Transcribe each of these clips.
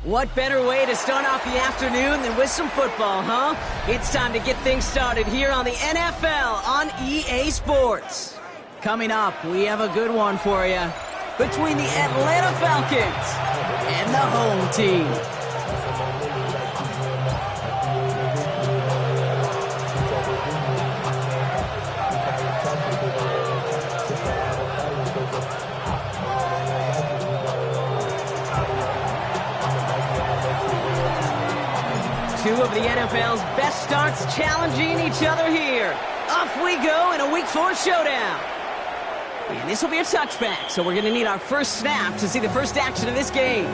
What better way to start off the afternoon than with some football, huh? It's time to get things started here on the NFL on EA Sports. Coming up, we have a good one for you. Between the Atlanta Falcons and the home team. Two of the NFL's best starts challenging each other here. Off we go in a Week 4 showdown. And this will be a touchback, so we're going to need our first snap to see the first action of this game.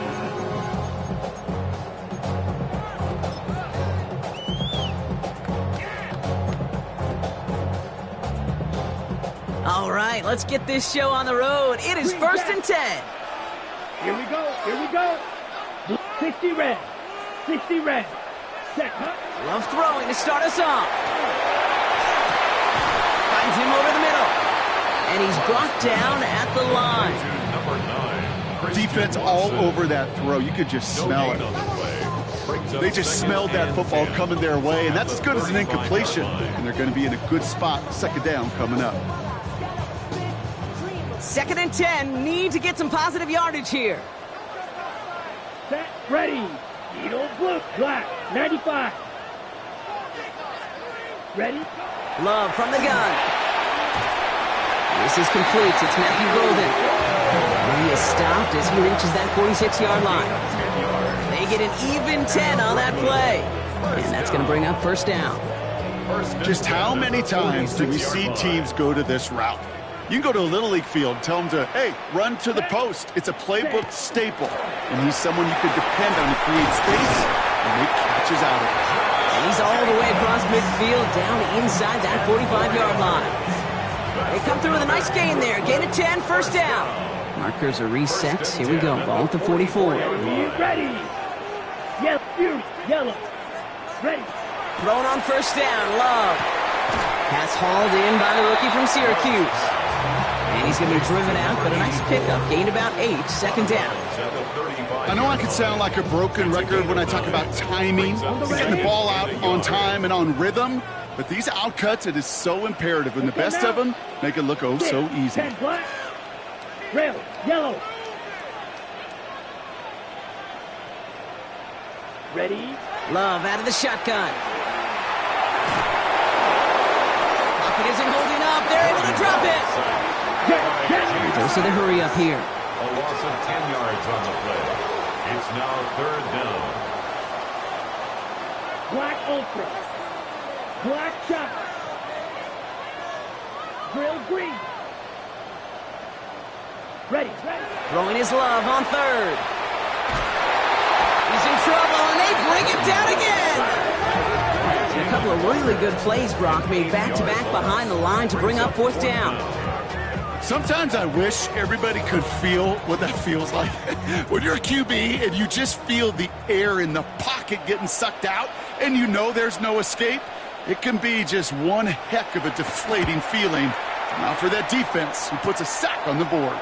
All right, let's get this show on the road. It is 1st and 10. Here we go, here we go. 60 red, 60 red. Love throwing to start us off. Finds him over the middle. And he's brought down at the line. Defense all over that throw. You could just smell it. They just smelled that football coming their way, and that's as good as an incompletion. And they're going to be in a good spot. 2nd down coming up. 2nd and 10. Need to get some positive yardage here. Set, ready. Needle blue, black, 95. Ready? Love from the gun. This is complete. It's Matthew Golden. And he is stopped as he reaches that 46-yard line. They get an even 10 on that play. And that's going to bring up 1st down. Just how many times do we see teams go to this route? You can go to a Little League field, tell them to, hey, run to the post. It's a playbook staple. And he's someone you could depend on to create space and make catches out of it. And he's all the way across midfield, down inside that 45-yard line. They come through with a nice gain there. Gain of 10, 1st down. Markers are reset. Here we go. Ball at the 44. Ready. Yellow. Ready. Thrown on 1st down. Love. Pass hauled in by the rookie from Syracuse. And he's going to be driven out, but a nice pickup. Gained about 8, 2nd down. I know I could sound like a broken record when I talk about timing, getting the ball out on time and on rhythm, but these outcuts, it is so imperative, and the best of them make it look oh so easy. 10 black. Rail, yellow. Ready? Love out of the shotgun. Pocket isn't holding up. They're able to drop it. Goes to the hurry up here. A loss of 10 yards on the play. It's now 3rd down. Black ultra. Black shot. Grill green. Ready. Throwing his Love on 3rd. He's in trouble, and they bring him down again. And a couple of really good plays Brock made back-to-back behind the line to bring up 4th down. Sometimes I wish everybody could feel what that feels like. When you're a QB and you just feel the air in the pocket getting sucked out and you know there's no escape, it can be just one heck of a deflating feeling. Now for that defense who puts a sack on the board.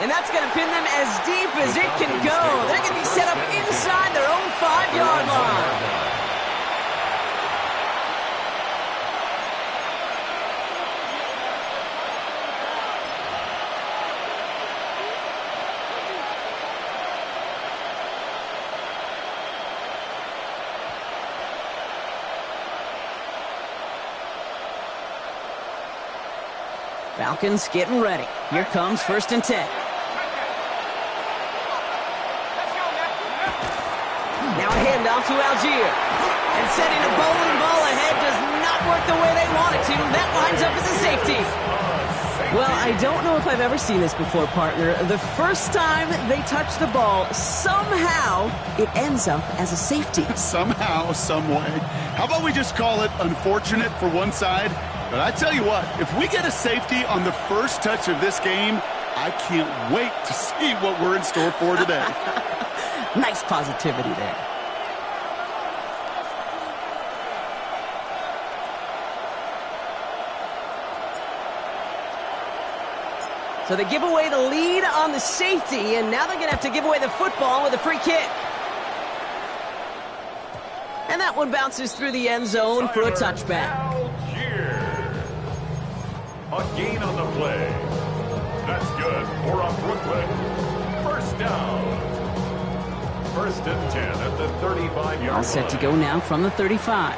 And that's going to pin them as deep as it can go. They're going to be set up inside their own 5-yard line. Falcons getting ready. Here comes 1st and 10. Now a handoff to Algier. And setting a bowling ball ahead does not work the way they want it to. That lines up as a safety. Well, I don't know if I've ever seen this before, partner. The first time they touch the ball, somehow it ends up as a safety. Somehow, some way. How about we just call it unfortunate for one side? But I tell you what, if we get a safety on the first touch of this game, I can't wait to see what we're in store for today. Nice positivity there. So they give away the lead on the safety, and now they're going to have to give away the football with a free kick. And that one bounces through the end zone for a touchback. A gain on the play. That's good for a Brooklyn first down. 1st and 10 at the 35-yard line. All set to go now from the 35.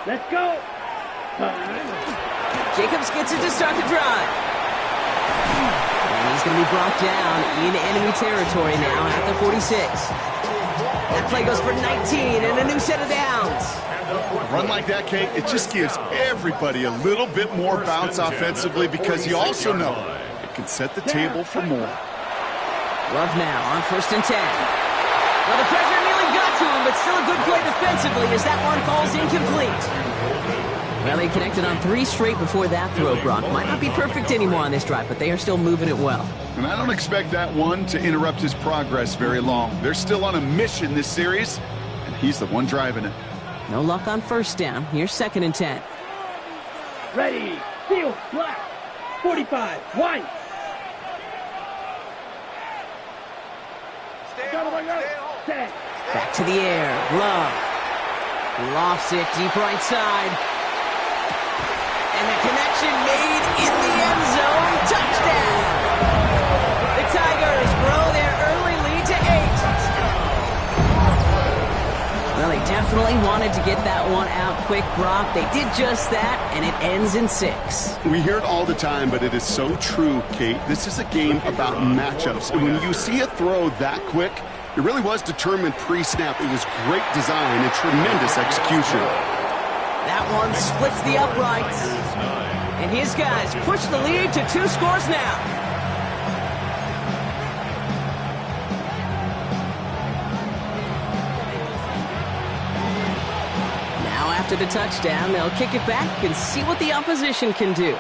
Let's go. Jacobs gets it to start the drive. And he's going to be brought down in enemy territory now at the 46. That play goes for 19 and a new set of downs. A run like that, Kate, it just gives everybody a little bit more bounce offensively because you also know it can set the table for more. Love now on 1st and 10. Well, the pressure nearly got to him, but still a good play defensively as that one falls incomplete. Well, they connected on 3 straight before that throw, Brock. Might not be perfect anymore on this drive, but they are still moving it well. And I don't expect that one to interrupt his progress very long. They're still on a mission this series, and he's the one driving it. No luck on 1st down. Here's 2nd and 10. Ready. Field. Black. 45. White. Set. Back to the air. Love. Lofts it deep right side. And the connection made in the end zone. Touchdown! The Tigers grow their early lead to 8. Well, they definitely wanted to get that one out quick, Brock. They did just that, and it ends in 6. We hear it all the time, but it is so true, Kate. This is a game about matchups. And when you see a throw that quick, it really was determined pre-snap. It was great design and tremendous execution. That one splits the uprights. And his guys push the lead to 2 scores now. Now after the touchdown, they'll kick it back and see what the opposition can do.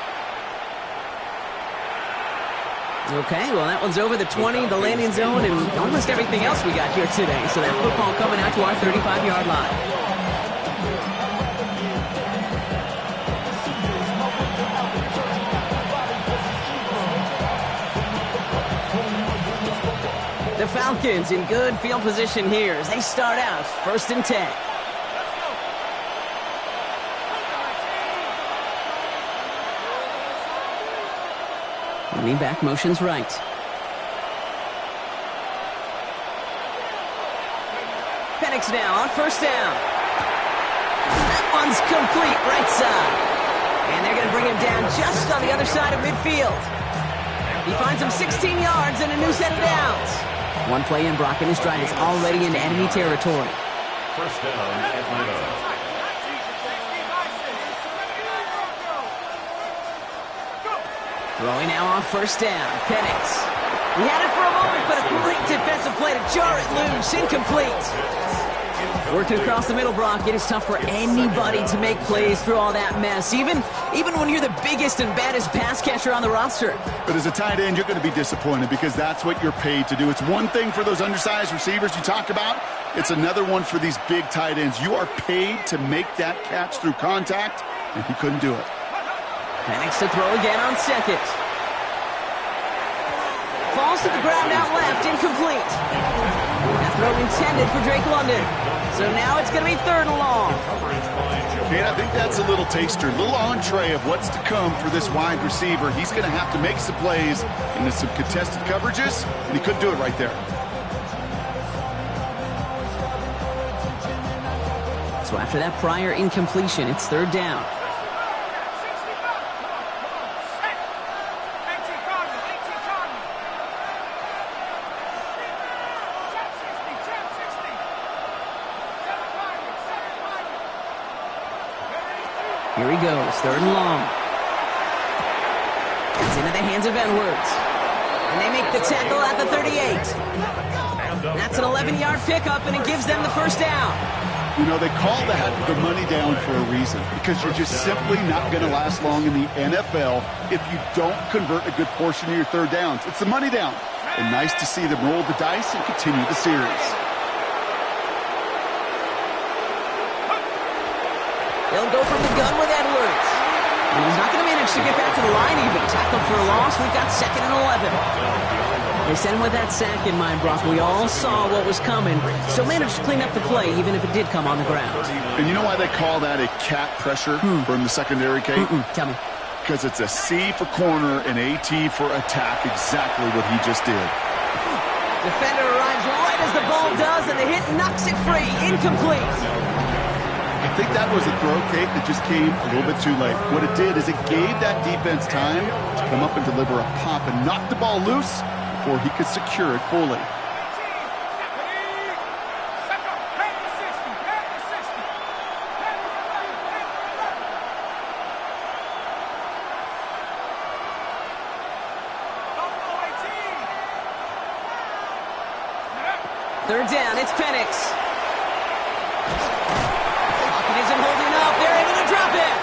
Okay, well, that one's over the 20, the landing zone, and almost everything else we got here today. So that football coming out to our 35-yard line. The Falcons in good field position here as they start out 1st and 10. Running back motions right. Penix now on 1st down. That one's complete right side. And they're going to bring him down just on the other side of midfield. He finds him 16 yards and a new set of downs. One play in, Brock, and his drive is already into enemy territory. 1st down, Atlanta. Throwing now on 1st down. Penix. He had it for a moment, but a great defensive play to jar it loose. Incomplete. Working across the middle, Brock, it is tough for anybody to make plays through all that mess, even when you're the biggest and baddest pass catcher on the roster. But as a tight end, you're going to be disappointed because that's what you're paid to do. It's one thing for those undersized receivers you talk about. It's another one for these big tight ends. You are paid to make that catch through contact, and he couldn't do it. Penix to throw again on 2nd. Falls to the ground out left, incomplete. That throw intended for Drake London. So now it's going to be 3rd and long. And I think that's a little taster, a little entree of what's to come for this wide receiver. He's going to have to make some plays into some contested coverages, and he couldn't do it right there. So after that prior incompletion, it's 3rd down. Here he goes, 3rd and long. It's into the hands of Edwards. And they make the tackle at the 38. That's an 11-yard pickup, and it gives them the 1st down. You know, they call that the money down for a reason, because you're just simply not going to last long in the NFL if you don't convert a good portion of your 3rd downs. It's the money down. And nice to see them roll the dice and continue the series. They'll go from the gun with Edwards. And he's not going to manage to get back to the line even. Tackled for a loss. We've got 2nd and 11. They sent him with that sack in mind, Brock. We all saw what was coming, so managed to clean up the play, even if it did come on the ground. And you know why they call that a cat pressure from the secondary, Kate? Tell me. Because it's a C for corner and a T for attack, exactly what he just did. Defender arrives right as the ball does, and the hit knocks it free. Incomplete. I think that was a throw, Kate, that just came a little bit too late. What it did is it gave that defense time to come up and deliver a pop and knock the ball loose before he could secure it fully. Third down, it's Penix. Lockett isn't holding up. They're able to drop it.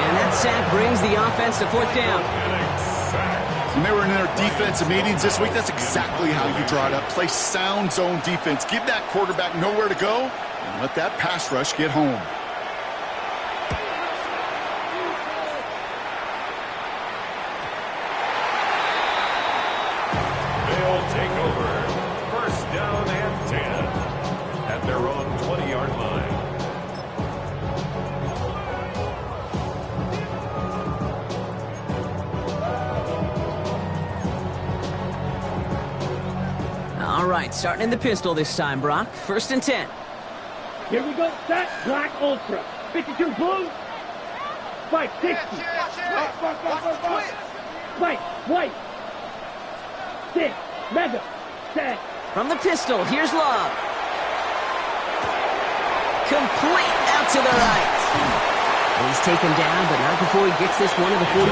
And that sack brings the offense to 4th down. When they were in their defensive meetings this week, that's exactly how you draw it up. Play sound zone defense. Give that quarterback nowhere to go and let that pass rush get home. They'll take over. 1st down and 10 at their own 20-yard line. All right, starting in the pistol this time, Brock. 1st and 10. Here we go. Set. Black Ultra. 52 blue. Spike 60. Spike white. 6. Mega. Set. From the pistol, here's Love. Complete out to the right. He's taken down, but not before he gets this one to the 41.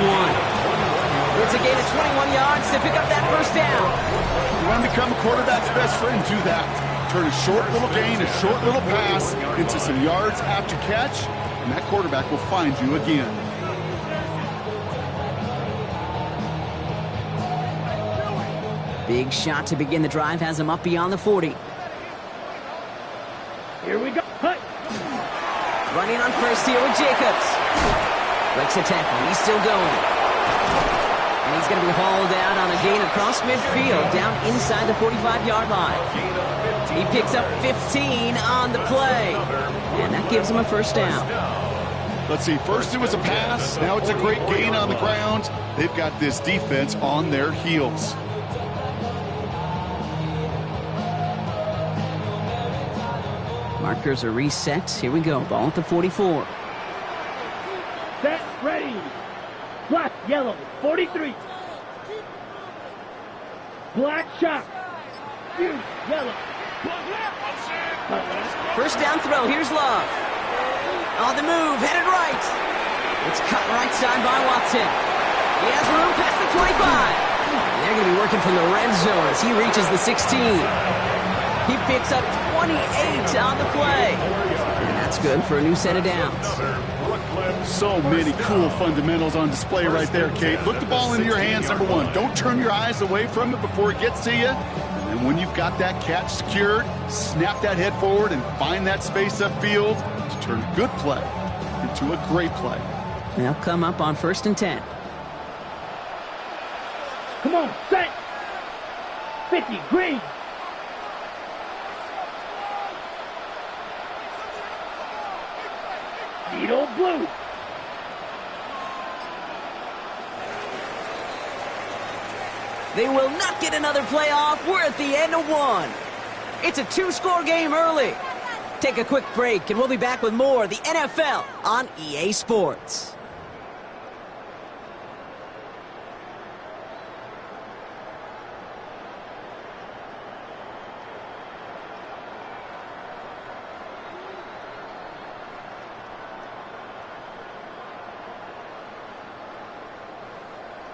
It's a gain of 21 yards to pick up that 1st down. You want to become a quarterback's best friend, do that. Turn a short little gain, a short little pass into some yards after catch, and that quarterback will find you again. Big shot to begin the drive has him up beyond the 40. Here we go. Hut. Running on 1st here with Jacobs. Breaks a tackle. He's still going. And he's going to be hauled out on a gain across midfield, down inside the 45-yard line. He picks up 15 on the play. And that gives him a 1st down. Let's see, first it was a pass, now it's a great gain on the ground. They've got this defense on their heels. Markers are reset. Here we go. Ball at the 44. Set. Ready. Black, yellow. 43. Black shot. Huge. Yellow. 1st down throw. Here's Love. On the move. Headed right. It's cut right side by Watson. He has room past the 25. And they're going to be working from the red zone as he reaches the 16. He picks up 28 on the play. And that's good for a new set of downs. So many cool fundamentals on display right there, Kate. Look the ball into your hands, number one. Don't turn your eyes away from it before it gets to you. And when you've got that catch secured, snap that head forward and find that space upfield to turn a good play into a great play. They'll come up on 1st and 10. Come on. Set. 50. Green. Needle blue. They will not get another play off. We're at the end of 1. It's a 2-score game early. Take a quick break, and we'll be back with more of the NFL on EA Sports.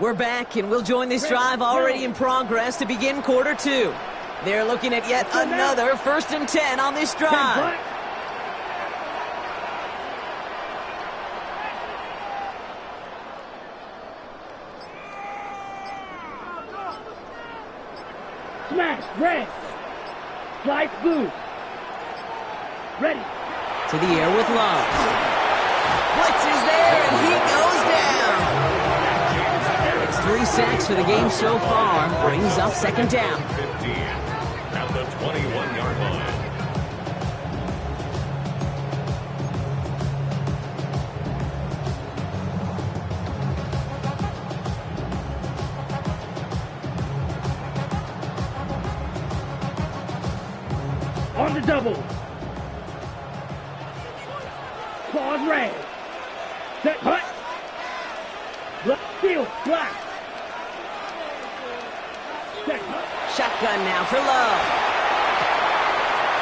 We're back, and we'll join this drive already in progress to begin quarter 2. They're looking at yet another 1st and 10 on this drive. Smash. Red. Slice blue. Ready. To the air with Love. Blitz is there, and he goes 3 sacks for the game so far. Brings up second down. 15 at the 21-yard line. On the double. Claws red. Set hut. Left field, black. Set hut. Shotgun now for Love.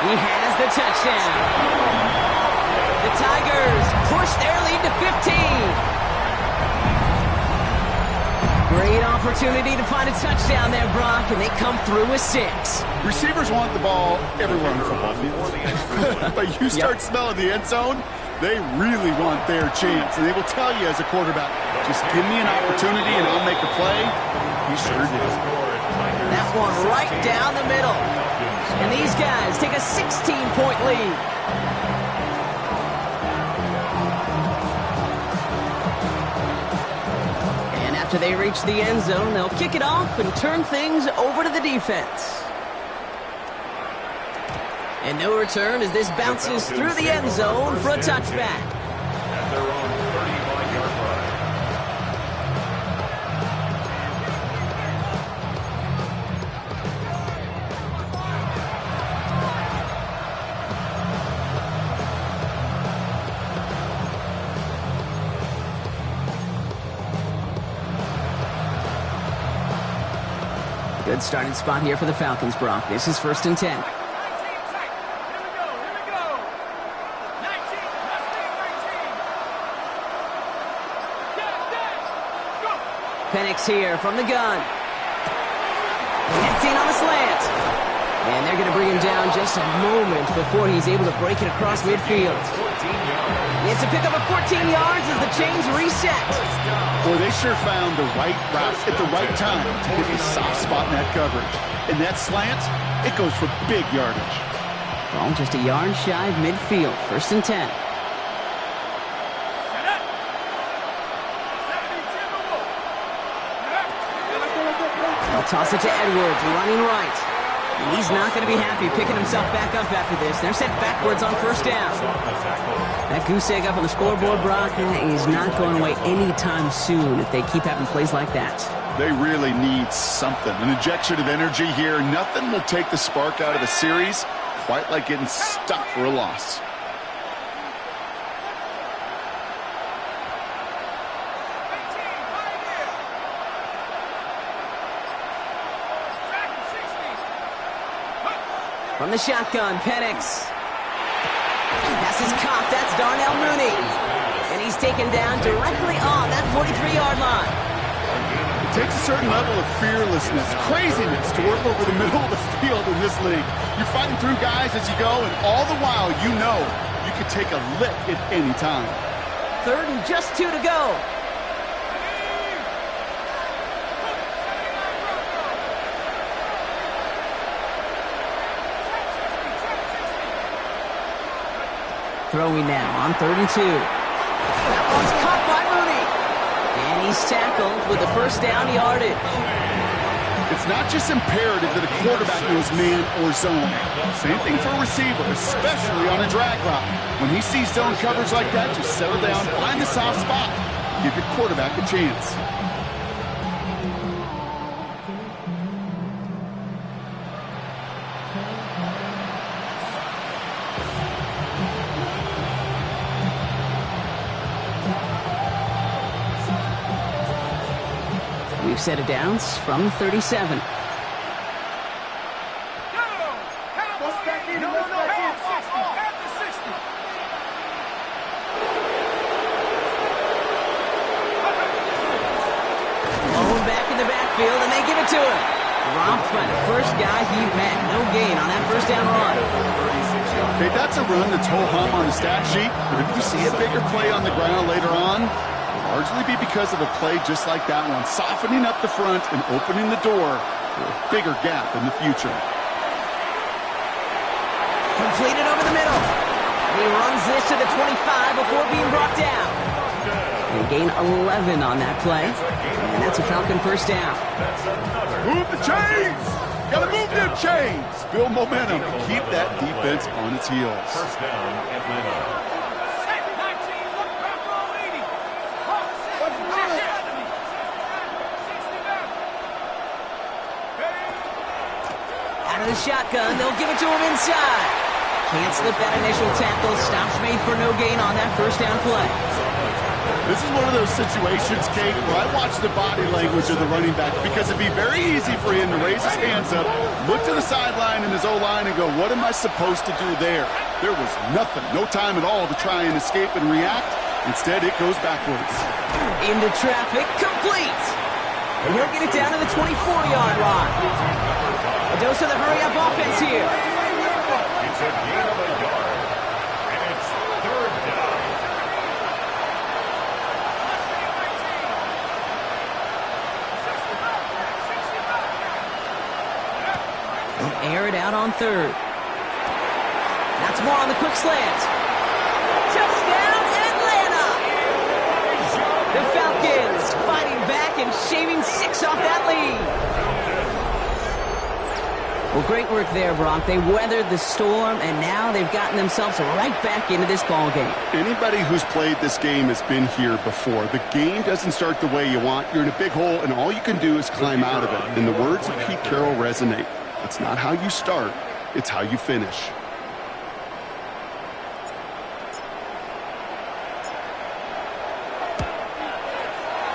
He has the touchdown. The Tigers push their lead to 15. Great opportunity to find a touchdown there, Brock, and they come through with 6. Receivers want the ball everywhere on the football field. But you start smelling the end zone, they really want their chance. And they will tell you as a quarterback, just give me an opportunity and I'll make a play. He sure did. That one right down the middle. And these guys take a 16-point lead. And after they reach the end zone, they'll kick it off and turn things over to the defense. And no return as this bounces through the end zone for a touchback. At their own 35-yard line. Good starting spot here for the Falcons, Brock. This is 1st and 10. Penix here from the gun. Connecting on the slant. And they're going to bring him down just a moment before he's able to break it across midfield. It's a pickup of 14 yards as the chains reset. Boy, they sure found the right route at the right time to hit the soft spot in that coverage. And that slant, it goes for big yardage. Ball just a yard shy of midfield. 1st and 10. They'll toss it to Edwards, running right. And he's not going to be happy picking himself back up after this. They're sent backwards on 1st down. That goose egg up on the scoreboard, Brock, is not going away anytime soon if they keep having plays like that. They really need something. An injection of energy here. Nothing will take the spark out of a series quite like getting stuck for a loss. From the shotgun, Penix. Pass is caught. That's Darnell Mooney. And he's taken down directly on that 43-yard line. It takes a certain level of fearlessness, craziness to work over the middle of the field in this league. You're fighting through guys as you go, and all the while you know you could take a lick at any time. 3rd and just 2 to go. Throwing now on 3rd and 2. That one's caught by Mooney. And he's tackled with the 1st down yardage. It's not just imperative that a quarterback knows man or zone. Same thing for a receiver, especially on a drag route. When he sees zone coverage like that, just settle down, find the soft spot, give your quarterback a chance. We've set a downs from the 37. Back in the backfield, and they give it to him. Dropped by the first guy he met. No gain on that 1st down run. Okay, that's a run that's ho-hum on the stat sheet, but if you see a bigger play on the ground later on, it'll largely be because of a play just like that one, softening up the front and opening the door for a bigger gap in the future. Completed over the middle. He runs this to the 25 before being brought down. They gain 11 on that play. And that's a Falcon first down. Move the chains! Gotta move them chains! Build momentum and keep that defense on its heels. First down, Atlanta. Out of the shotgun, they'll give it to him inside. Can't slip that initial tackle. Stops made for no gain on that first down play. This is one of those situations, Kate, where I watch the body language of the running back because it'd be very easy for him to raise his hands up, look to the sideline in his O-line and go, what am I supposed to do there? There was nothing, no time at all to try and escape and react. Instead, it goes backwards. Into traffic, complete. And he'll get it down to the 24-yard line. A dose of the hurry-up offense here. It's a gain of a yard, and it's third down. They'll air it out on third. That's more on the quick slant. Touchdown, Atlanta! The Falcons fighting back and shaving 6 off that lead. Well, great work there, Brock. They weathered the storm, and now they've gotten themselves right back into this ball game. Anybody who's played this game has been here before. The game doesn't start the way you want. You're in a big hole, and all you can do is climb out of it. And the words of Pete Carroll resonate. It's not how you start, it's how you finish.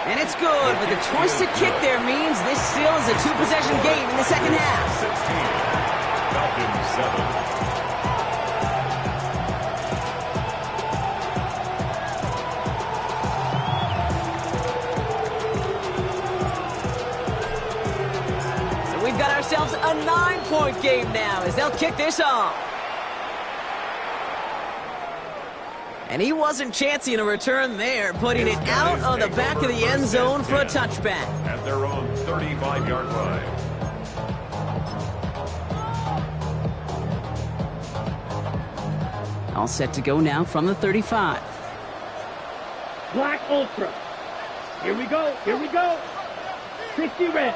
And it's good, but the choice to kick there means this still is a 2-possession game in the second half. 16, Falcons 7. So we've got ourselves a 9-point game now as they'll kick this off. And he wasn't chancing a return there, putting it out on the back of the end zone for a touchback. At their own 35-yard line. All set to go now from the 35. Black Ultra. Here we go. Here we go. 60 red.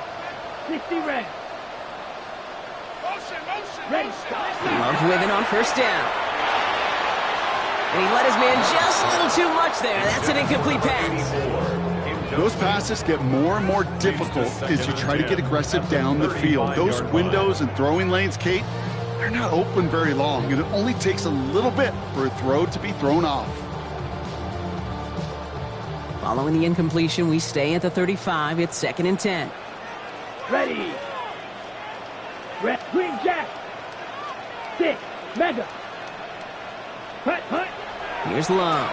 60 red. Ready. Love with it on first down. And he let his man just a little too much there. That's an incomplete pass. Those passes get more and more difficult as you try to get aggressive down the field. Those windows and throwing lanes, Kate, they're not open very long, and it only takes a little bit for a throw to be thrown off. Following the incompletion, we stay at the 35. It's 2nd and 10. Ready. Red. Green Jack. 6. Mega. Hut, hut. Here's Love.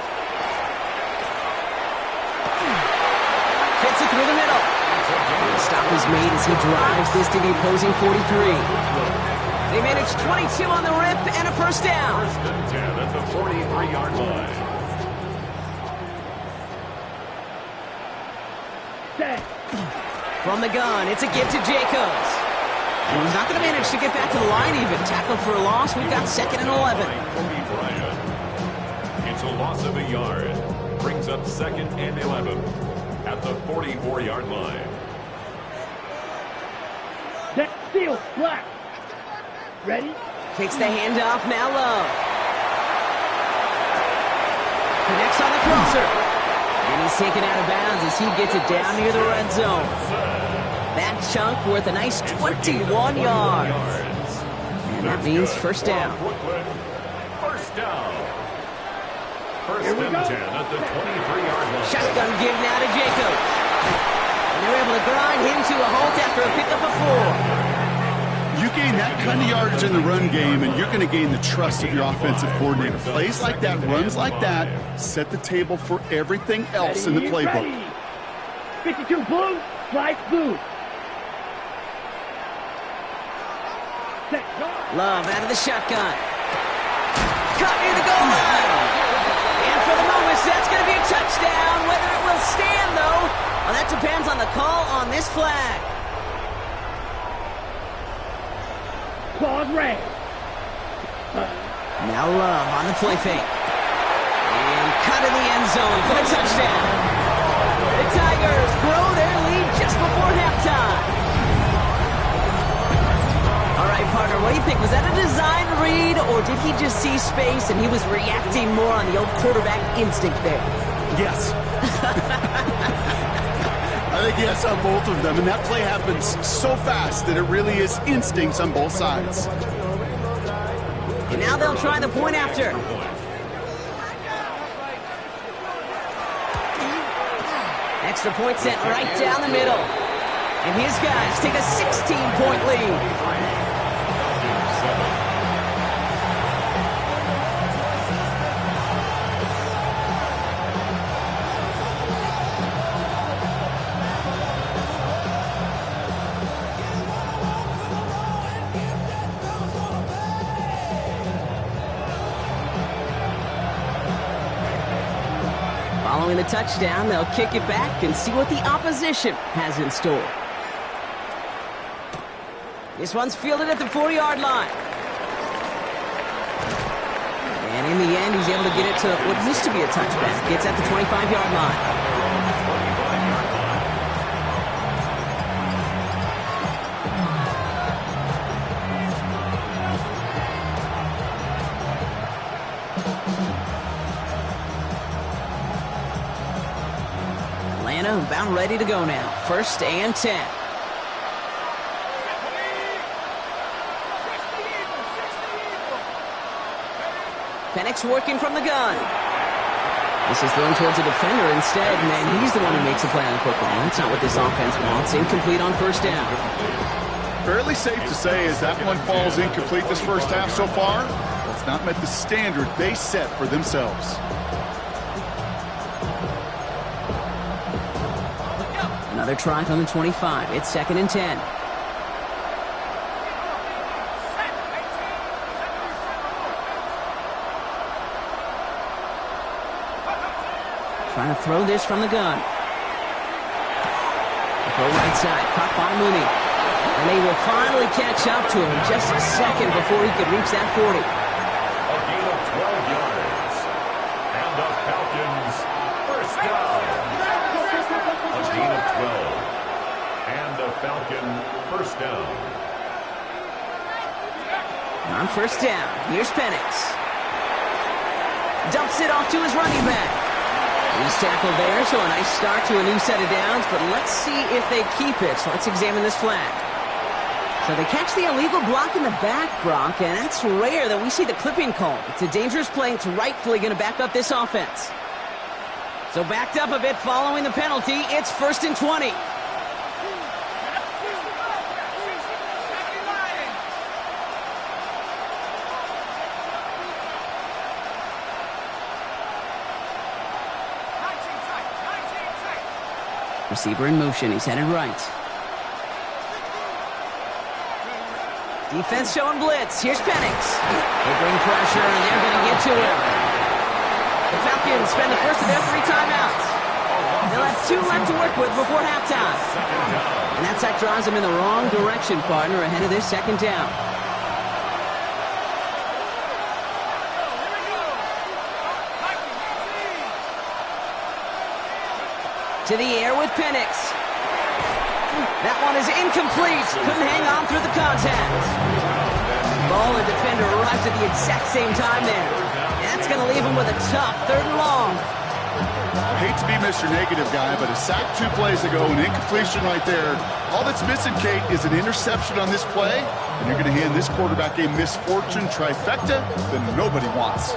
Fits it through the middle. And the stop is made as he drives this to the opposing 43. They manage 22 on the rip and a first down. 1st and 10 at the 43-yard line. Set. From the gun, it's a give to Jacobs. And he's not going to manage to get back to the line even. Tackled for a loss. We've got 2nd and 11. It's a loss of a yard. Brings up 2nd and 11 at the 44-yard line. Set. Steal. Black. Ready. Takes the handoff. Now Love. Connects on the crosser. And he's taken out of bounds as he gets it down near the red zone. That chunk worth a nice 21 yards. And that means first down. First down. 1st and 10 at the 23-yard line. Shotgun give now to Jacobs. And they're able to grind him to a halt after a pickup of 4. You gain that kind of yardage in the run game, and you're going to gain the trust of your offensive coordinator. Plays like that, runs like that, set the table for everything else in the playbook. 52 blue, slice blue. Set. Love out of the shotgun. Caught near the goal line. And for the moment, that's going to be a touchdown. Whether it will stand, though, well, that depends on the call on this flag. Claws red. Now Love on the play fake. And cut in the end zone for the touchdown. Tigers grow their lead just before halftime. All right, partner, what do you think? Was that a design read, or did he just see space and he was reacting more on the old quarterback instinct there? Yes. I think yes on both of them, and that play happens so fast that it really is instincts on both sides. And now they'll try the point after. Extra point sent right down the middle. And his guys take a 16-point lead. Following the touchdown, they'll kick it back and see what the opposition has in store. This one's fielded at the 4-yard line. And in the end, he's able to get it to what used to be a touchback. It's at the 25-yard line. About ready to go now. 1st and 10. Penix working from the gun. This is thrown towards a defender instead, and he's the one who makes a play on football. That's not what this offense wants. Incomplete on 1st down. Fairly safe to say as that one falls incomplete this first half so far, it's not met the standard they set for themselves. Another try from the 25. It's 2nd and 10. Trying to throw this from the gun. Throw right side. Caught by Mooney. And they will finally catch up to him just a second before he could reach that 40. A gain of 12 yards. And the Falcons first down. A gain of 12. And the Falcon first down. On 1st down, here's Penix. Dumps it off to his running back. He's tackled there, so a nice start to a new set of downs, but let's see if they keep it. So let's examine this flag. So they catch the illegal block in the back, Brock, and that's rare that we see the clipping call. It's a dangerous play. It's rightfully going to back up this offense. So backed up a bit following the penalty. It's 1st and 20. Receiver in motion. He's headed right. Defense showing blitz. Here's Penix. They bring pressure, and they're going to get to him. The Falcons spend the first of their 3 timeouts. They'll have 2 left to work with before halftime. And that sack draws them in the wrong direction, partner, ahead of this 2nd down. To the air with Penix. That one is incomplete. Couldn't hang on through the contact. Ball and defender arrived at the exact same time there. And that's going to leave him with a tough 3rd and long. I hate to be Mr. Negative guy, but a sack 2 plays ago, an incompletion right there. All that's missing, Kate, is an interception on this play, and you're going to hand this quarterback a misfortune trifecta that nobody wants.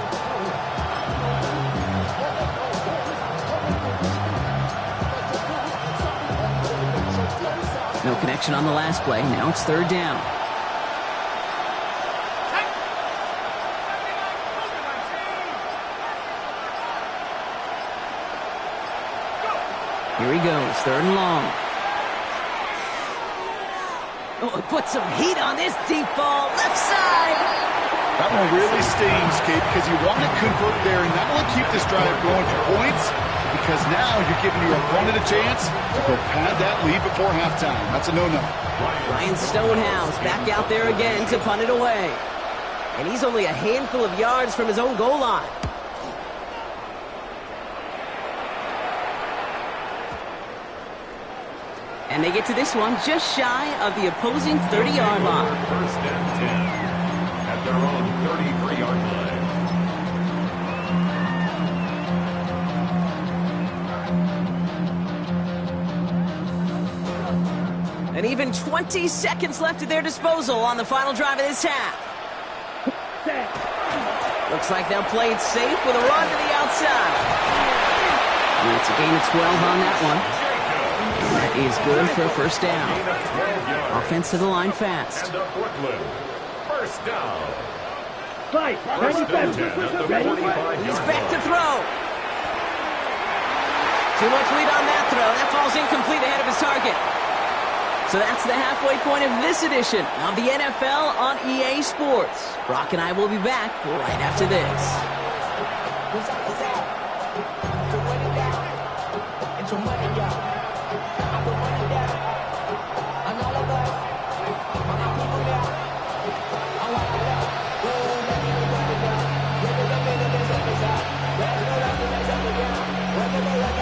No connection on the last play. Now it's 3rd down. Here he goes, 3rd and long. Oh, put some heat on this deep ball, left side. That one really stings, Kate, because you want to convert there and not only keep this drive going for points, because now you're giving your opponent a chance to go pad that lead before halftime. That's a no-no. Ryan Stonehouse back out there again to punt it away. And he's only a handful of yards from his own goal line. And they get to this one just shy of the opposing 30-yard line. First and 10 at their own 33-yard line. And even 20 seconds left at their disposal on the final drive of this half. Looks like they'll play it safe with a run to the outside. And it's a gain of 12 on that one. And that is good for a first down. Offense to the line fast. And up Brooklyn. First down. Fight. First and 10 at the 45-yard He's back to throw. Too much lead on that throw. That falls incomplete ahead of his target. So that's the halfway point of this edition of the NFL on EA Sports. Brock and I will be back right after this.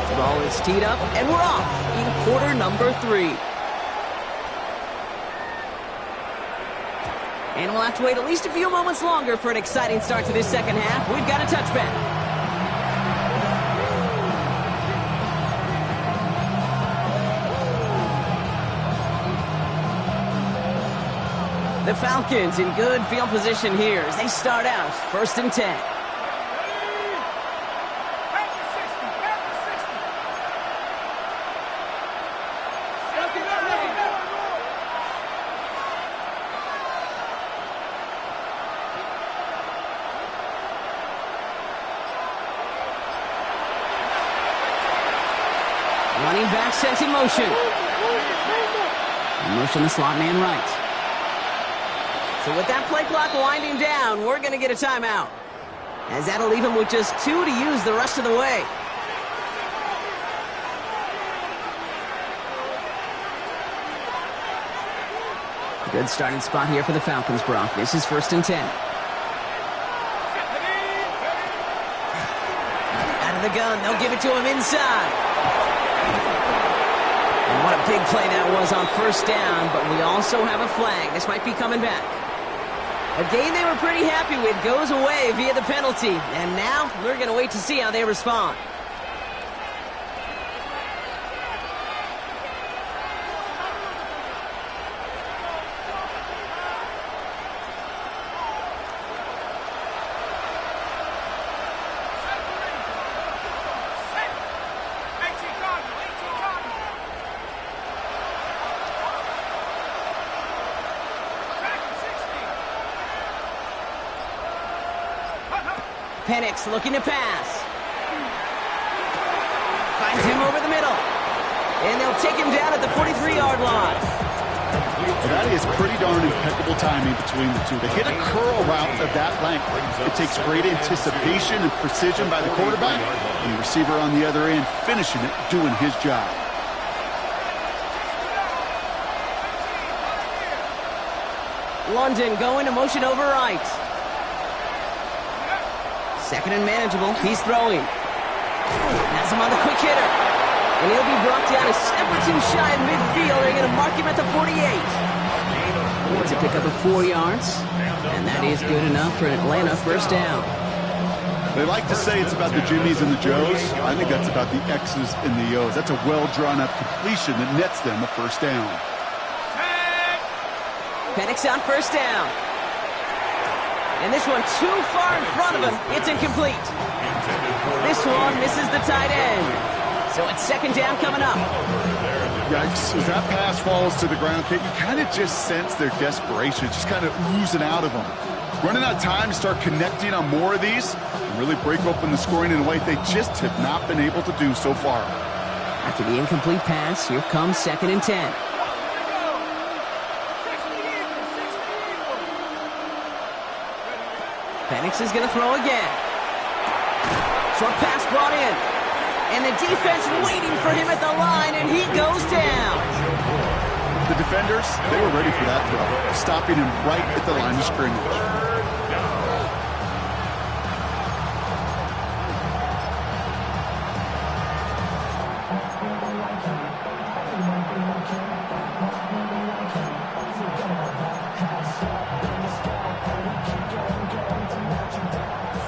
The ball is teed up, and we're off in quarter number 3. And we'll have to wait at least a few moments longer for an exciting start to this second half. We've got a touchback. The Falcons in good field position here as they start out first and 10. Running back sent in motion. In motion the slot man right. So with that play clock winding down, we're going to get a timeout. As that'll leave him with just 2 to use the rest of the way. Good starting spot here for the Falcons, Brock. This is first and 10. Out of the gun, they'll give it to him inside. And what a big play that was on first down, but we also have a flag. This might be coming back. A game they were pretty happy with goes away via the penalty, and now we're going to wait to see how they respond. Penix looking to pass. Finds him over the middle. And they'll take him down at the 43-yard line. That is pretty darn impeccable timing between the two. To hit a curl route of that length, it takes great anticipation and precision by the quarterback, and the receiver on the other end finishing it, doing his job. London going to motion over right. Second and manageable. He's throwing. Has him on the quick hitter. And he'll be brought down a step or 2 shy of midfield. They're going to mark him at the 48. It's a pickup of 4 yards. And that is good enough for an Atlanta first down. They like to say it's about the Jimmies and the Joes. I think that's about the X's and the O's. That's a well-drawn-up completion that nets them a first down. Penix on first down. And this one too far in front of him. It's incomplete. This one misses the tight end. So it's second down coming up. Yikes. As that pass falls to the ground, you kind of just sense their desperation. It's just kind of oozing out of them. Running out of time to start connecting on more of these and really break open the scoring in a way they just have not been able to do so far. After the incomplete pass, here comes second and 10. Penix is going to throw again. Short pass brought in. And the defense waiting for him at the line, and he goes down. The defenders, they were ready for that throw, stopping him right at the line of scrimmage.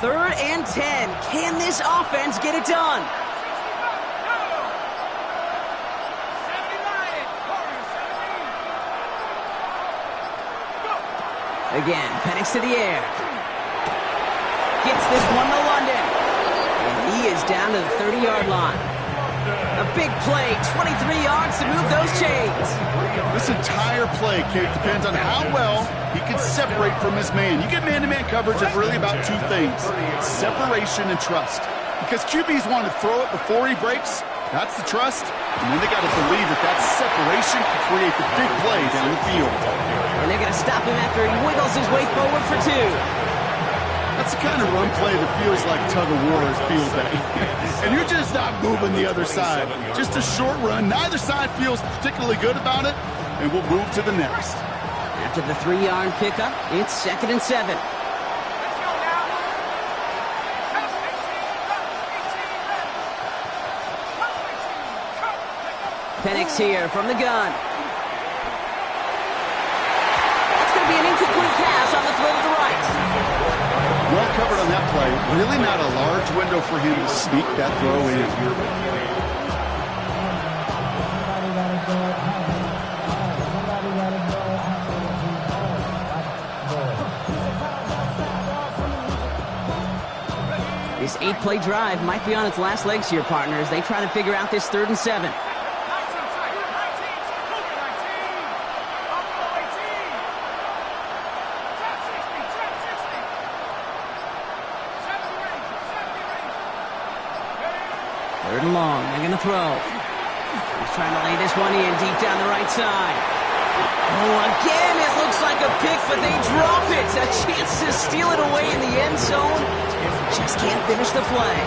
3rd and 10. Can this offense get it done? Again, Penix to the air. Gets this one to London. And he is down to the 30-yard line. A big play, 23 yards to move those chains. This entire play, Kate, depends on how well he can separate from his man. You get man-to-man coverage, it's really about two things: separation and trust. Because QBs want to throw it before he breaks. That's the trust. And then they got to believe that that separation can create the big play down the field. And they're going to stop him after he wiggles his way forward for 2. That's the kind of run play that feels like tug-of-war at field day. And you're just not moving the other side. Just a short run. Neither side feels particularly good about it, and we'll move to the next. After the 3-yard pickup, it's 2nd and 7. Penix here from the gun. That's going to be an incomplete pass on the throw to the right. Well covered on that play. Really not a large window for him to sneak that throw in. This 8-play drive might be on its last legs here, partners. They try to figure out this 3rd and 7. Third and long, they're going to throw. He's trying to lay this one in deep down the right side. Oh, again, it looks like a pick, but they drop it. A chance to steal it away in the end zone. Just can't finish the play.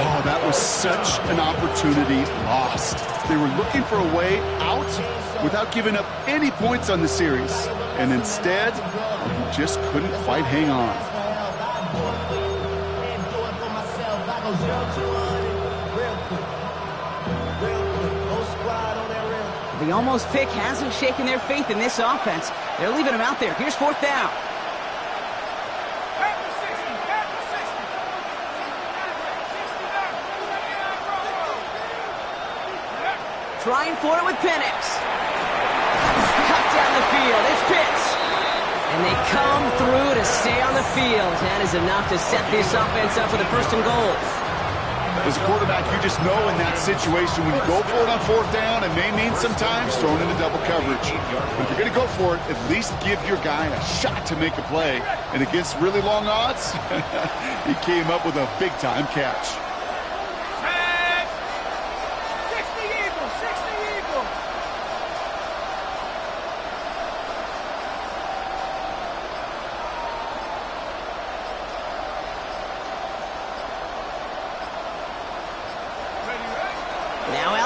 Oh, that was such an opportunity lost. They were looking for a way out without giving up any points on the series. And instead, he just couldn't quite hang on. The almost pick hasn't shaken their faith in this offense. They're leaving him out there. Here's 4th down. Trying for it with Penix. Cut down the field. It's Pitts. And they come through to stay on the field. That is enough to set this offense up with a 1st and goal. As a quarterback, you just know in that situation when you go for it on 4th down, it may mean sometimes throwing into double coverage. But if you're going to go for it, at least give your guy a shot to make a play. And against really long odds, he came up with a big-time catch.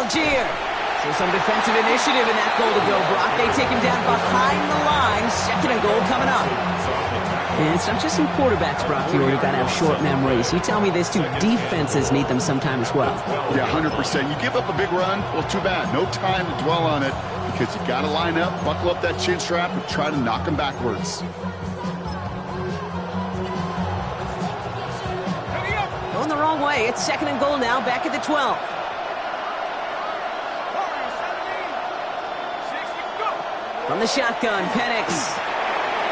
So some defensive initiative in that goal to go, Brock. They take him down behind the line. 2nd and goal coming up. And it's not just some quarterbacks, Brock, here who've got to have short memories. You tell me this too, defenses need them sometime as well. Yeah, 100%. You give up a big run, well, too bad. No time to dwell on it because you got to line up, buckle up that chin strap, and try to knock them backwards. Going the wrong way. It's 2nd and goal now, back at the 12. From the shotgun, Penix.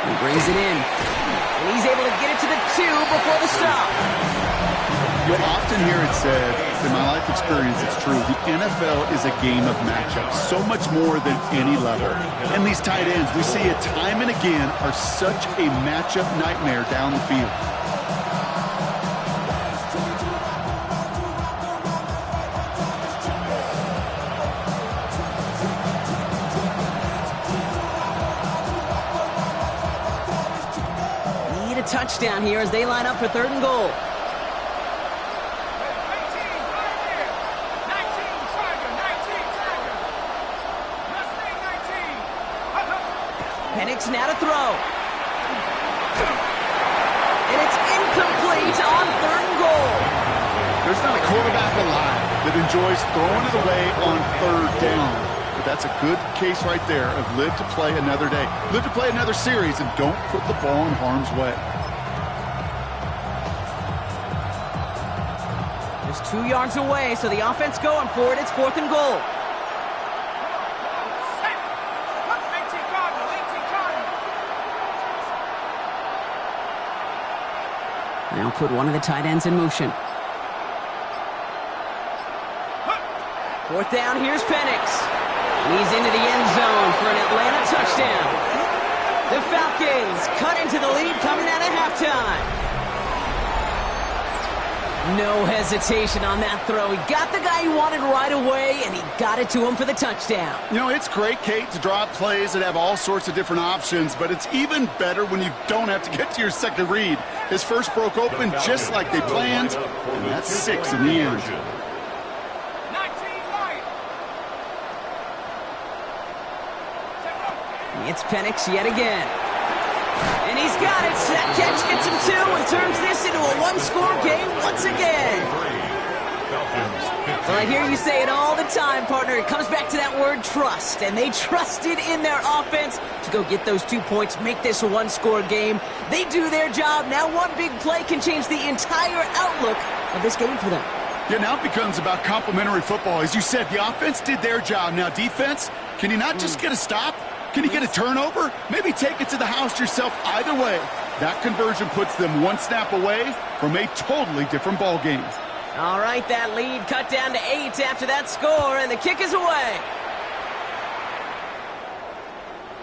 He brings it in. And he's able to get it to the 2 before the stop. You'll often hear it said, in my life experience, it's true, the NFL is a game of matchups, so much more than any level. And these tight ends, we see it time and again, are such a matchup nightmare down the field. Touchdown here as they line up for 3rd and goal. Penix now to throw. And it's incomplete on 3rd and goal. There's not a quarterback alive that enjoys throwing it away on 3rd down. But that's a good case right there of live to play another day. Live to play another series and don't put the ball in harm's way. Just 2 yards away, so the offense going for it. It's 4th and goal. Now put one of the tight ends in motion. 4th down, here's Penix. And he's into the end zone for an Atlanta touchdown. The Falcons cut into the lead coming out of halftime. No hesitation on that throw. He got the guy he wanted right away, and he got it to him for the touchdown. You know, it's great, Kate, to draw up plays that have all sorts of different options, but it's even better when you don't have to get to your second read. His first broke open just like they planned, and that's 6 in the end. It's Penix yet again. And he's got it. That catch gets him 2 and turns this into a one-score game once again. Well, I hear you say it all the time, partner. It comes back to that word trust. And they trusted in their offense to go get those 2 points, make this a one-score game. They do their job. Now one big play can change the entire outlook of this game for them. Yeah, now it becomes about complementary football. As you said, the offense did their job. Now defense, can you not just get a stop? Can you get a turnover? Maybe take it to the house yourself. Either way, that conversion puts them 1 snap away from a totally different ball game. All right, that lead cut down to 8 after that score, and the kick is away.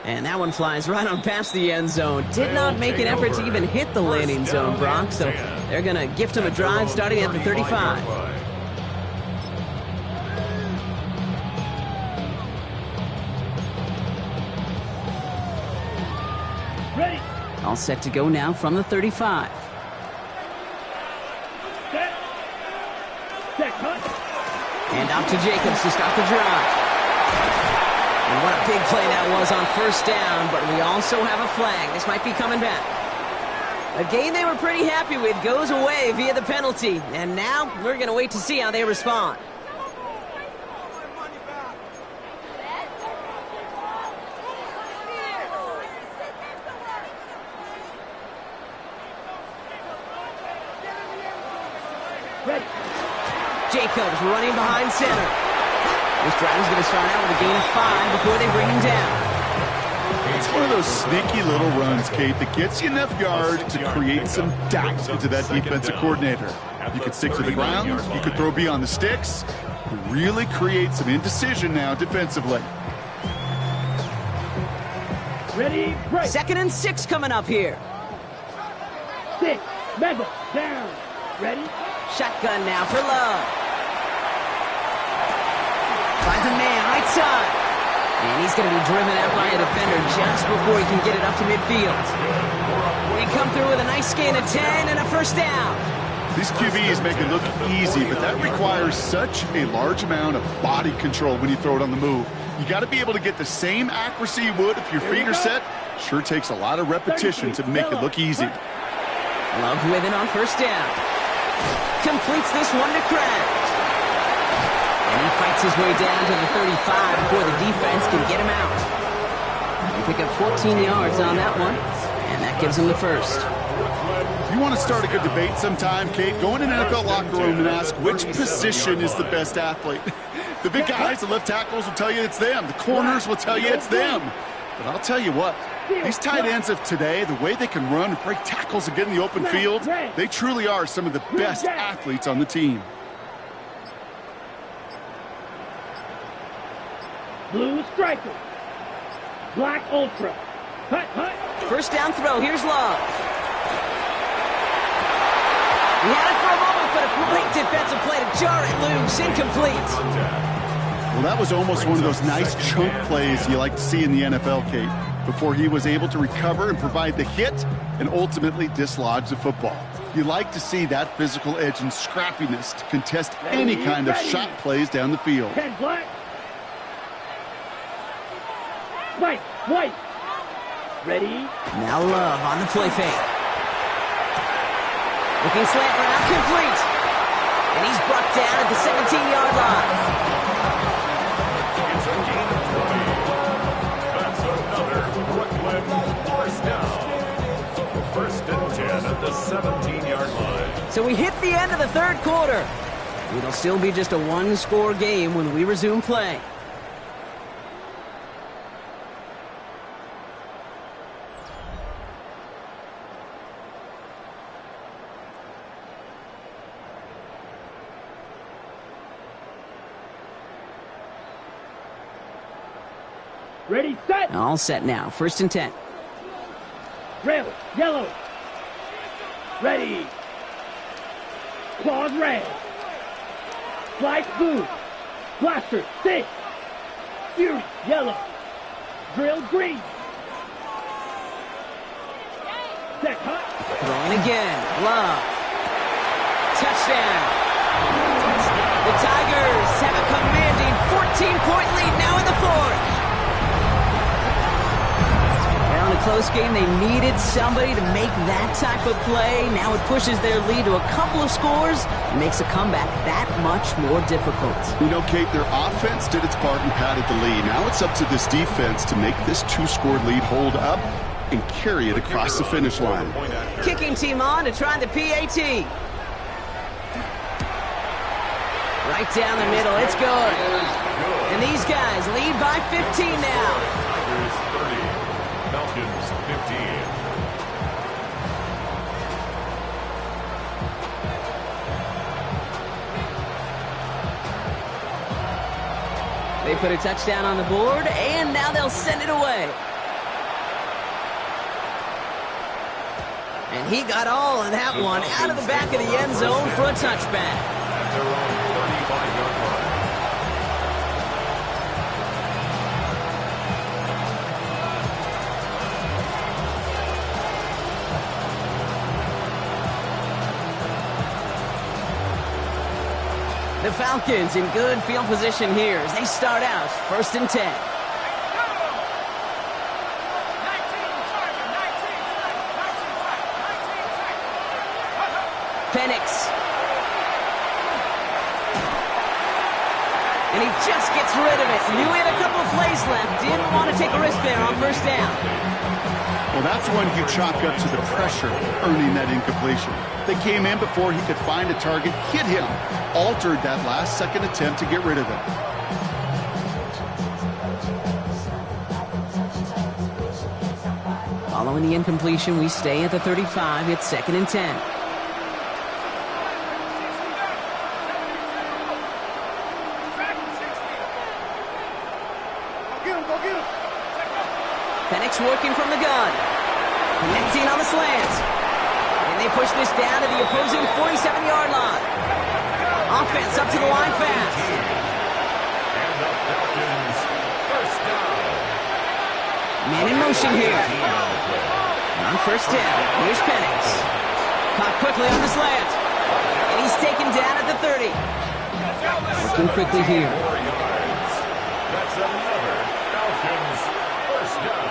And that one flies right on past the end zone. Did not make an effort to even hit the landing zone, Brock, so they're going to gift him a drive starting at the 35. Ready. All set to go now from the 35. Set. Set. Cut. And off to Jacobs to start the drive. And what a big play that was on 1st down, but we also have a flag. This might be coming back. A game they were pretty happy with goes away via the penalty. And now we're going to wait to see how they respond. Ready. Jacobs running behind center. This drive is going to start out with a gain of 5 before they bring him down. It's one of those sneaky little runs, Kate, that gets you enough yard to create some doubt into that defensive coordinator. You could stick to the ground. You could throw beyond the sticks. You really create some indecision now defensively. Ready. Break. 2nd and 6 coming up here. 6. Medal. Down. Ready. Shotgun now for Love. Finds a man right side. And he's going to be driven out by a defender just before he can get it up to midfield. They come through with a nice gain of 10 and a 1st down. These QBs make it look easy, but that requires such a large amount of body control when you throw it on the move. You got to be able to get the same accuracy you would if your feet are set. Sure takes a lot of repetition to make it look easy. Love with it on 1st down. Completes this one to Kraft. And he fights his way down to the 35 before the defense can get him out. They pick up 14 yards on that one, and that gives him the 1st. You want to start a good debate sometime, Kate? Go in an NFL locker room and ask which position is the best athlete. The big guys, the left tackles will tell you it's them. The corners will tell you it's them. But I'll tell you what, these tight ends of today, the way they can run and break tackles and get in the open field, they truly are some of the best athletes on the team. Blue striker. Black ultra. Hut, hut. 1st down throw. Here's Love. He had it for a moment, but a great defensive play to jar it loose. Incomplete. Well, that was almost one of those nice chunk plays you like to see in the NFL, Kate, before he was able to recover and provide the hit and ultimately dislodge the football. You like to see that physical edge and scrappiness to contest any kind of shot plays down the field. 10 black. White, white. Ready. Now Love on the play fake. Looking slant route, complete. And he's brought down at the 17-yard line. It's a gain of 20. That's another Brooklyn 1st down. 1st and 10 at the 17-yard line. So we hit the end of the 3rd quarter. It'll still be just a one-score game when we resume play. Ready, set. All set now. 1st and 10. Red, yellow. Ready. Claws red. Flight blue. Blaster 6. Fury yellow. Drill green. Set hot. Throwing again. Love. Touchdown. The Tigers have a commanding 14-point lead now in the 4th. In a close game, they needed somebody to make that type of play. Now it pushes their lead to a couple of scores and makes a comeback that much more difficult. You know, Kate, their offense did its part and padded the lead. Now it's up to this defense to make this 2-score lead hold up and carry it across the finish line. Kicking team on to try the PAT. Right down the middle. It's good. And these guys lead by 15 now. Falcons 15. They put a touchdown on the board, and now they'll send it away. And he got all of that one out of the back of the end zone for a touchback. At their own 35-yard line. The Falcons in good field position here as they start out 1st and 10. Penix. And he just gets rid of it. Knew he had a couple of plays left. Didn't want to take a risk there on 1st down. Well, that's one you chalk up to the pressure earning that incompletion. They came in before he could find a target, hit him, altered that last-second attempt to get rid of it. Following the incompletion, we stay at the 35. It's 2nd and 10. Penix working from the gun. Connecting on the slant. And they push this down to the opposing 47-yard line. Offense up to the line fast. And the Falcons first down. Man in motion here. And on 1st down, here's Penix. Caught quickly on the slant. And he's taken down at the 30. Working quickly here. 4 yards. That's another Falcons first down.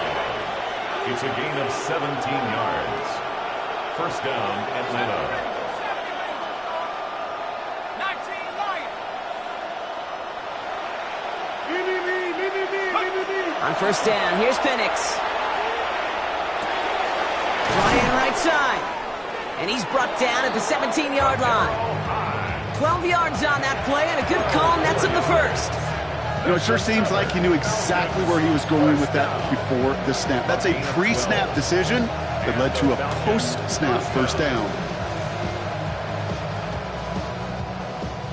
It's a gain of 17 yards. 1st down, Atlanta. On 1st down, here's Penix. Flying right side. And he's brought down at the 17-yard line. 12 yards on that play and a good call, and that's in the 1st. You know, it sure seems like he knew exactly where he was going with that before the snap. That's a pre-snap decision that led to a post-snap 1st down.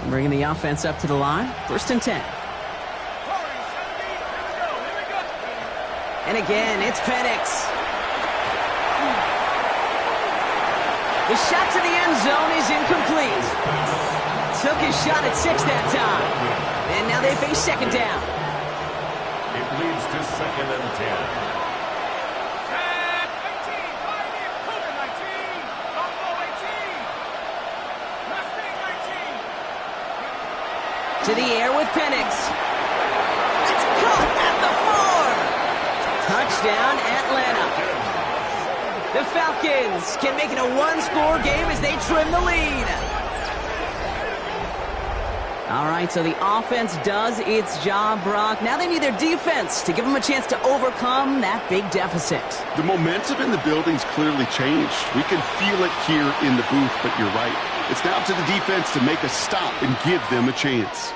Bringing the offense up to the line. 1st and 10. And again, it's Penix. The shot to the end zone is incomplete. Took his shot at 6 that time. And now they face 2nd down. It leads to 2nd and 10. To the air with Penix. It's caught at the 4. Touchdown, Atlanta. The Falcons can make it a one-score game as they trim the lead. All right, so the offense does its job, Brock. Now they need their defense to give them a chance to overcome that big deficit. The momentum in the building's clearly changed. We can feel it here in the booth, but you're right. It's now up to the defense to make a stop and give them a chance.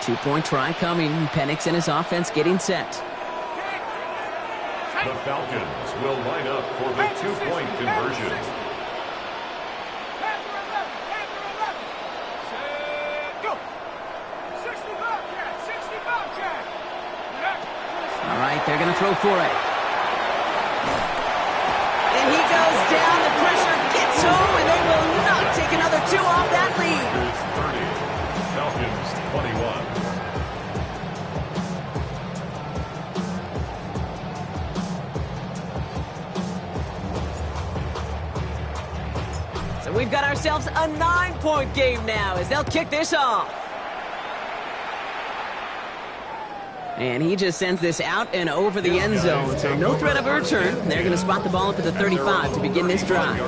Two-point try coming. Penix and his offense getting set. The Falcons will line up for the two-point conversion. All right, they're going to throw for it. And he goes down. The pressure gets home, and they will not take another two off that lead. Falcons 21. So we've got ourselves a 9-point game now as they'll kick this off. And he just sends this out and over the end zone, so no threat of a return. They're going to spot the ball up at the 35 to begin this drive.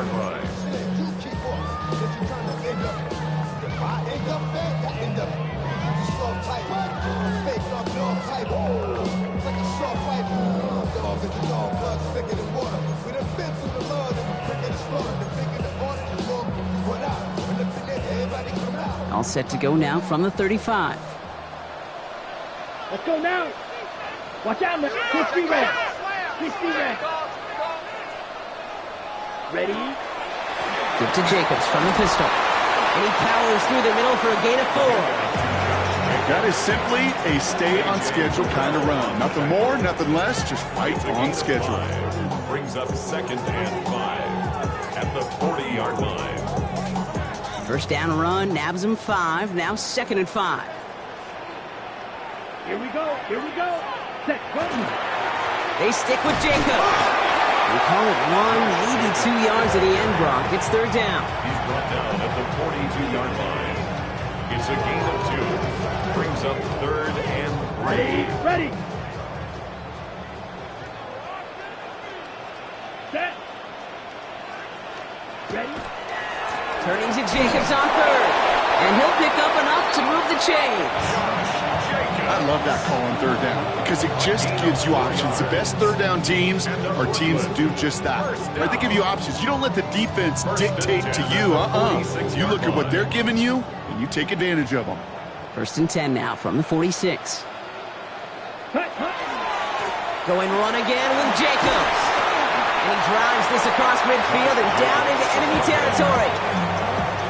All set to go now from the 35. Let's go now. Watch out, man. 60 red. 60 red. Ready? Give to Jacobs from the pistol. And he powers through the middle for a gain of 4. That is simply a stay-on-schedule kind of run. Nothing more, nothing less, just right on schedule. Brings up 2nd and 5 at the 40-yard line. First down run, nabs him 5. Now 2nd and 5. Here we go. Here we go. Set. Button. They stick with Jacobs. We call it 1, maybe 2 yards at the end, Brock. It's 3rd down. He's brought down at the 42-yard line. It's a gain of 2. Brings up 3rd and 3. Ready. Set. Ready. Turning to Jacobs on 3rd. And he'll pick up enough to move the chains. I love that call on 3rd down because it just gives you options. The best 3rd down teams are teams that do just that. Right? They give you options. You don't let the defense dictate to you. You look at what they're giving you, and you take advantage of them. 1st and 10 now from the 46. Going run again with Jacobs. And he drives this across midfield and down into enemy territory.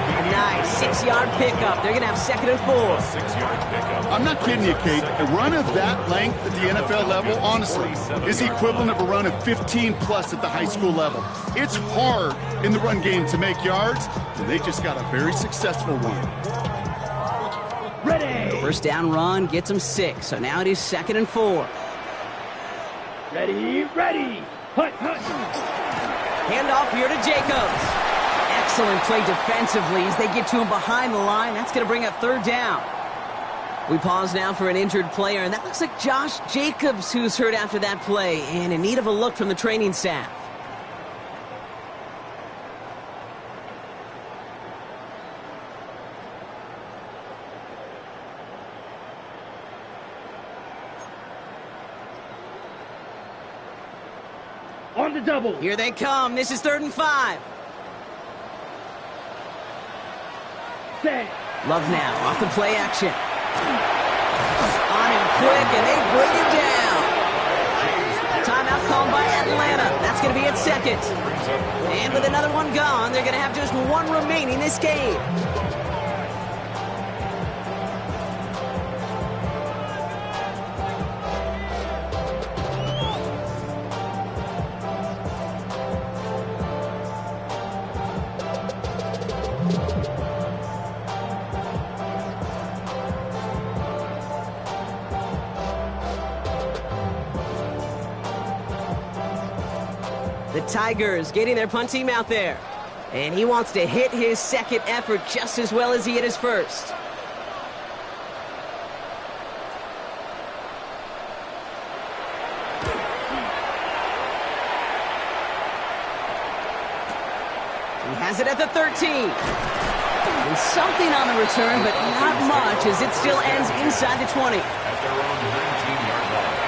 A nice 6-yard pickup. They're going to have 2nd and 4. 6-yard pickup. I'm not kidding you, Kate. A run of that length at the NFL level, honestly, is the equivalent of a run of 15-plus at the high school level. It's hard in the run game to make yards, and they just got a very successful one. Ready. First down run gets them 6, so now it is 2nd and 4. Ready. Ready. Hut. Handoff here to Jacobs. Excellent play defensively as they get to him behind the line. That's going to bring up 3rd down. We pause now for an injured player, and that looks like Josh Jacobs, who's hurt after that play, and in need of a look from the training staff. On the double. Here they come. This is 3rd and 5. Set. Love now, off the play action. On him quick, and they bring him down. Timeout called by Atlanta. That's going to be at 2nd. And with another one gone, they're going to have just 1 remaining this game. The Tigers getting their punt team out there. And he wants to hit his 2nd effort just as well as he hit his 1st. has it at the 13. And something on the return, but not much, as it still ends inside the 20. At their own 19-yard line.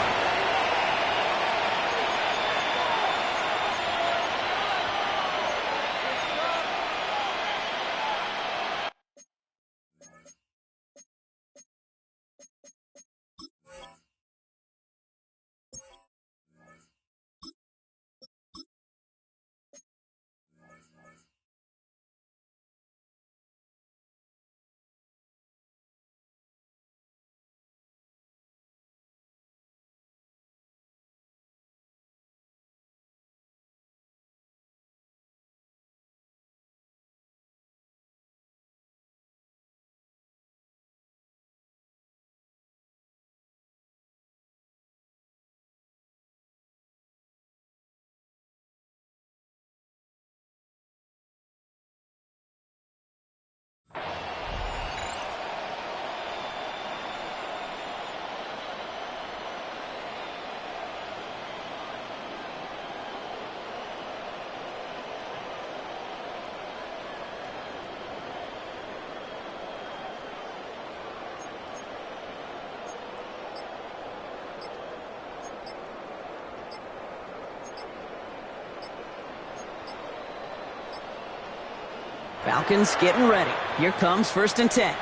Falcons getting ready. Here comes 1st and 10.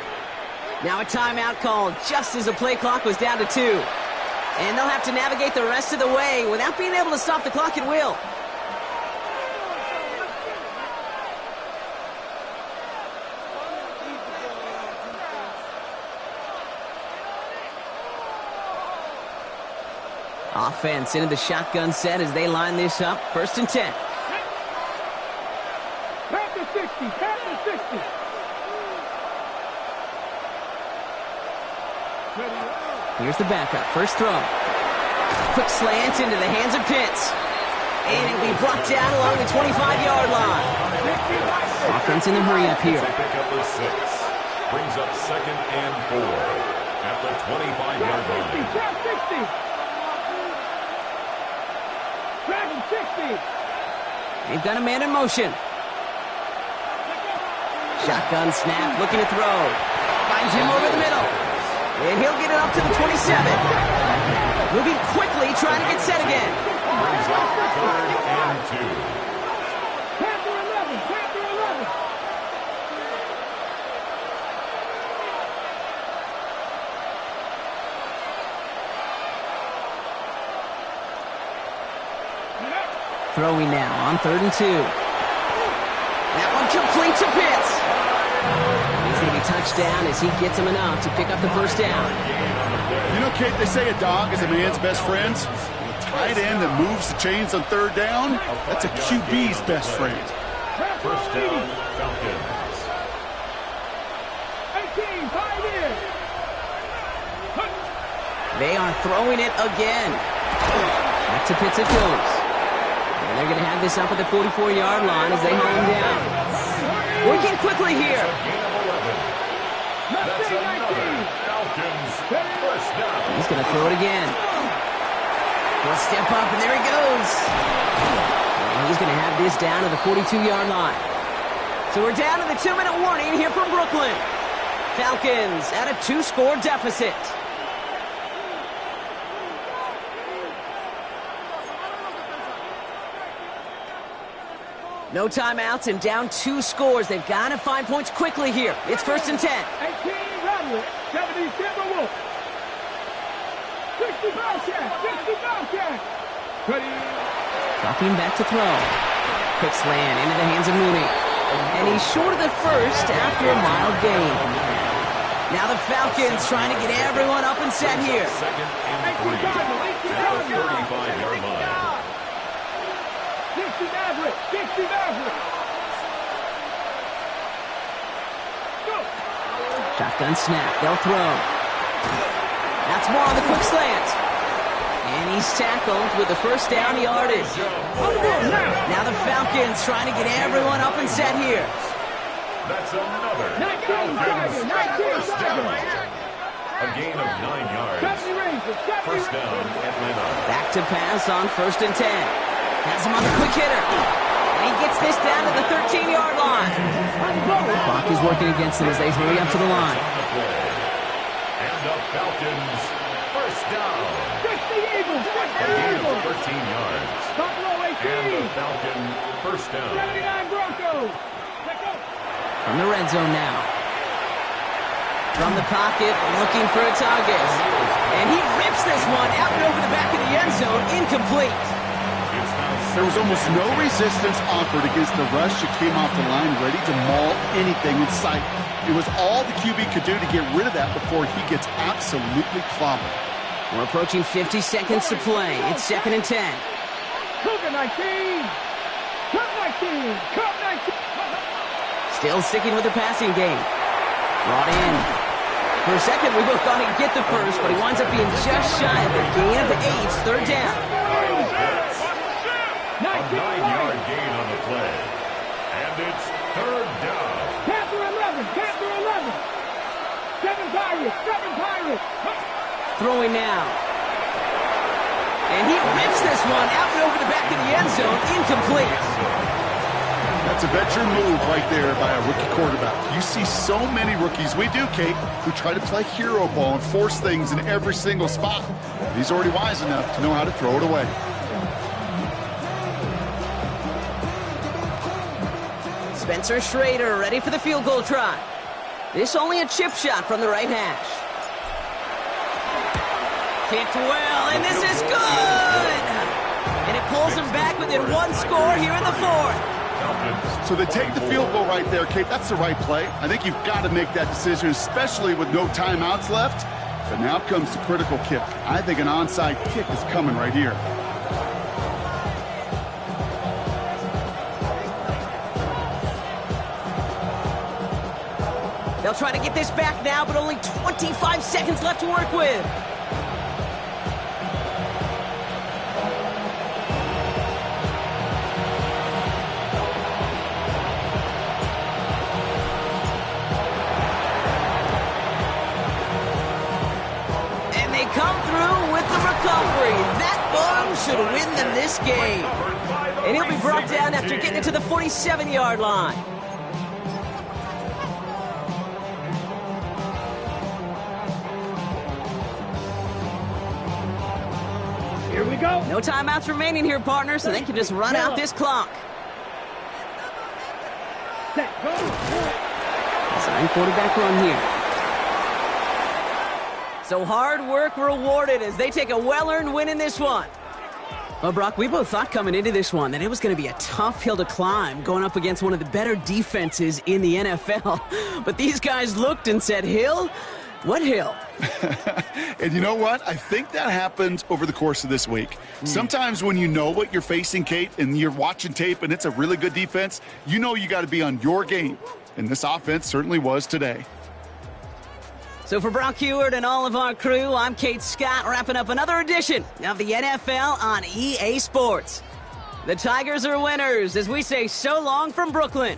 Now a timeout called just as the play clock was down to 2. And they'll have to navigate the rest of the way without being able to stop the clock at will. Offense into the shotgun set as they line this up. 1st and 10. Here's the backup. First throw. Quick slant into the hands of Pitts. And it'll be brought down along the 25-yard line. Offense in the hurry up here. Pick up the 6. Brings up 2nd and 4 at the 25-yard line. Dragon 60. They've got a man in motion. Shotgun snap, looking to throw. Finds him over the middle. And he'll get it up to the 27. Moving quickly, trying to get set again. Brings up 3rd and 2. Panther 11, Panther 11. Throwing now on 3rd and 2. That one complete to Pitts. He's going to be touched down as he gets him enough to pick up the 1st down. You know, Kate, they say a dog is a man's best friend. A tight end that moves the chains on 3rd down, that's a QB's best friend. 1st down, Falcons. 18, 5 in. They are throwing it again. Back to Pitts it goes. And they're going to have this up at the 44-yard line as they hold him down. Working quickly here. That's another Falcons 1st down. He's going to throw it again. He'll step up, and there he goes. And he's going to have this down to the 42-yard line. So we're down to the 2-minute warning here from Brooklyn. Falcons at a 2-score deficit. No timeouts and down 2 scores. They've got to find points quickly here. It's 1st and 10. 18, Radley. 70, Timberwolf. 60, Bobcat. 60, Bobcat. Ready. Dropping back to throw. Quick slant into the hands of Mooney. And he's short of the 1st after a mild gain. Now the Falcons trying to get everyone up and set here. 2nd and 3 at the 35-yard line. 60 Maverick. 60 Maverick. Go. Shotgun snap. They'll throw. That's more on the quick slant. And he's tackled with the 1st down yardage. Now the Falcons trying to get everyone up and set here. That's another 19 Falcons 1st down. Tiger. A gain of 9 yards. 1st down, Atlanta. Back to pass on 1st and 10. Has him on the quick hitter. he gets this down to the 13-yard line. Clock is working against them as they hurry up to the line. And the Falcons, first down. A gain of 13 yards. And the Falcon, first down. From the red zone now. From the pocket, looking for a target. And he rips this one out and over the back of the end zone, incomplete. There was almost no resistance offered against the rush. It came off the line ready to maul anything in sight. It was all the QB could do to get rid of that before he gets absolutely clobbered. We're approaching 50 seconds to play. It's 2nd and 10. Still sticking with the passing game. Brought in. For a second, we both thought he'd get the first, but he winds up being just shy of a gain of 8, third down. A 9-yard gain on the play. And it's third down. Panther 11. 7 Pirates. Throwing now. And he rips this one out and over the back of the end zone, incomplete. That's a veteran move right there by a rookie quarterback. You see so many rookies, we do, Kate, who try to play hero ball and force things in every single spot. He's already wise enough to know how to throw it away. Spencer Schrader ready for the field goal try. This only a chip shot from the right hash. Kicked well, and this is good! And it pulls him back within one score here in the fourth. So they take the field goal right there, Kate. That's the right play. I think you've got to make that decision, especially with no timeouts left. But now comes the critical kick. I think an onside kick is coming right here. They'll try to get this back now, but only 25 seconds left to work with. And they come through with the recovery. That one should win them this game. And he'll be brought down after getting it to the 47-yard line. Here we go. No timeouts remaining here, partner, so they can just run out this clock. Set, go. Sign quarterback run here. So hard work rewarded as they take a well-earned win in this one. Well, Brock, we both thought coming into this one that it was going to be a tough hill to climb going up against one of the better defenses in the NFL. But these guys looked and said, Hill? What hill? And you know what? I think that happens over the course of this week. Sometimes when you know what you're facing, Kate, and you're watching tape and it's a really good defense, you know you got to be on your game. And this offense certainly was today. So for Brock Heward and all of our crew, I'm Kate Scott, wrapping up another edition of the NFL on EA Sports. The Tigers are winners as we say so long from Brooklyn.